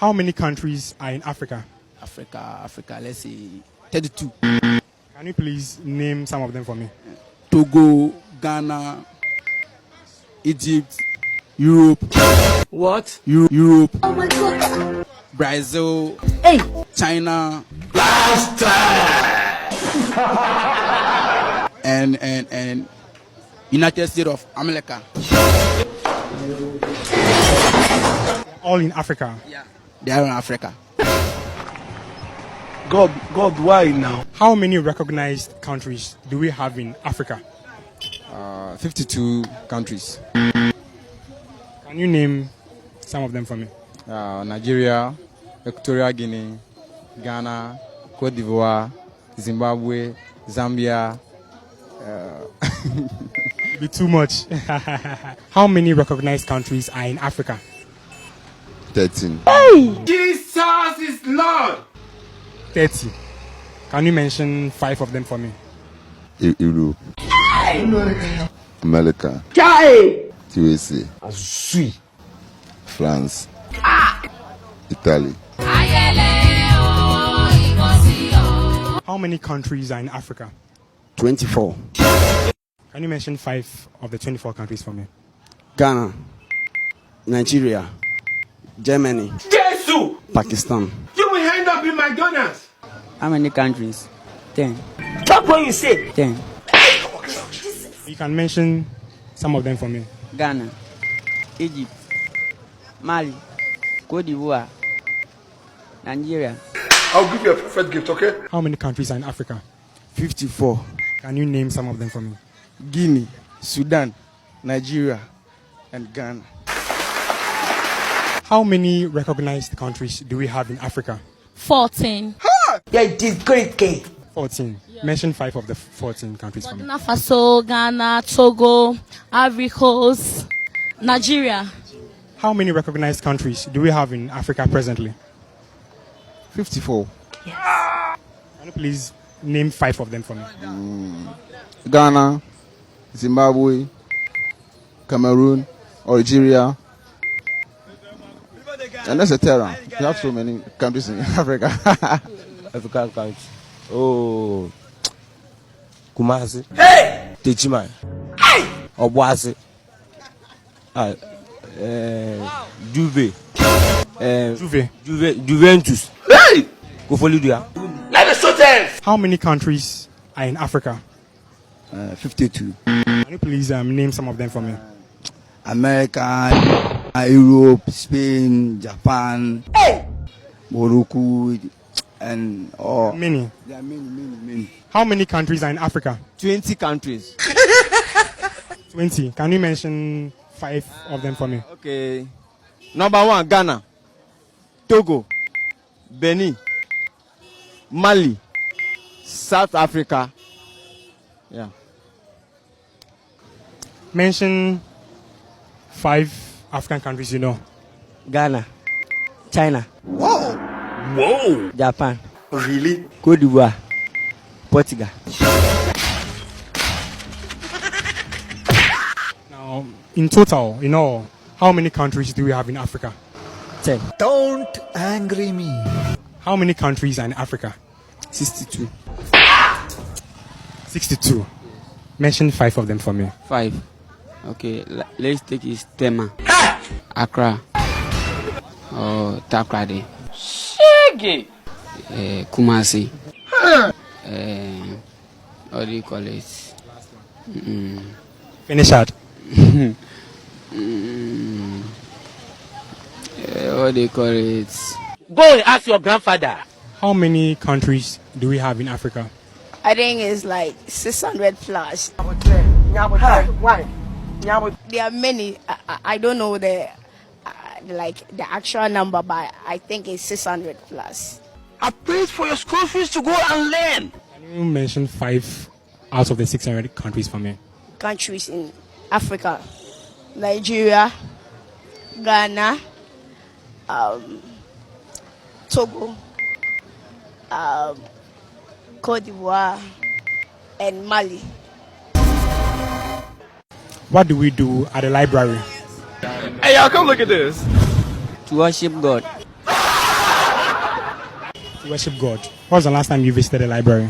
How many countries are in Africa? Africa, let's see, 32. Can you please name some of them for me? Togo, Ghana, Egypt, Europe. What? Europe. Oh my God. Brazil. Hey. China. and United States of America. All in Africa? Yeah. They are in Africa. God, why now? How many recognized countries do we have in Africa? 52 countries. Can you name some of them for me? Nigeria, Equatorial Guinea, Ghana, Cote d'Ivoire, Zimbabwe, Zambia. Be too much. How many recognized countries are in Africa? 13. Hey! Jesus is Lord! 30. Can you mention 5 of them for me? Europe. America. USA. France. Italy. How many countries are in Africa? 24. Can you mention 5 of the 24 countries for me? Ghana, Nigeria, Germany, Jesus! Pakistan. You will end up in McDonald's. How many countries? 10. Talk when you say. 10. You can mention some of them for me. Ghana, Egypt, Mali, Cote d'Ivoire, Nigeria. I'll give you a perfect gift, okay? How many countries are in Africa? 54. Can you name some of them for me? Guinea, Sudan, Nigeria, and Ghana. How many recognized countries do we have in Africa? 14. Yeah, it is great cake. 14. Mention 5 of the 14 countries for me. Burkina Faso, Ghana, Togo, Ivory Coast, Nigeria. How many recognized countries do we have in Africa presently? 54. Can you please name 5 of them for me? Ghana, Zimbabwe, Cameroon, Algeria. And that's a terror. You have so many countries in Africa. African countries. Oh, Kumasi. Hey! Techima. Hey! Obwasi. Juve. Juventus. Hey! Kofolidia. Let me show them. How many countries are in Africa? 52. Can you please name some of them for me? America, Europe, Spain, Japan, Morocco, and all. Many. There are many. How many countries are in Africa? 20 countries. 20. Can you mention 5 of them for me? Okay. Number 1, Ghana, Togo, Benin, Mali, South Africa. Yeah. Mention 5 African countries you know. Ghana, China, Whoa! Japan, Really? Cote d'Ivoire, Portugal. Now, in total, in all, how many countries do we have in Africa? 10. Don't angry me. How many countries are in Africa? 62. 62. Mention 5 of them for me. 5. Okay, let's take it Tema, Accra, Takrade, Shaggy. Kumasi. What do you call it? Finish out. What do you call it? Go and ask your grandfather. How many countries do we have in Africa? I think it's like 600 plus. Why? There are many. I don't know the actual number, but I think it's 600 plus. I paid for your school fees to go and learn. Can you mention 5 out of the 600 countries for me? Countries in Africa: Nigeria, Ghana, Togo, Cote d'Ivoire, and Mali. What do we do at the library? Hey, y'all, come look at this. To worship God. To worship God. When was the last time you visited a library?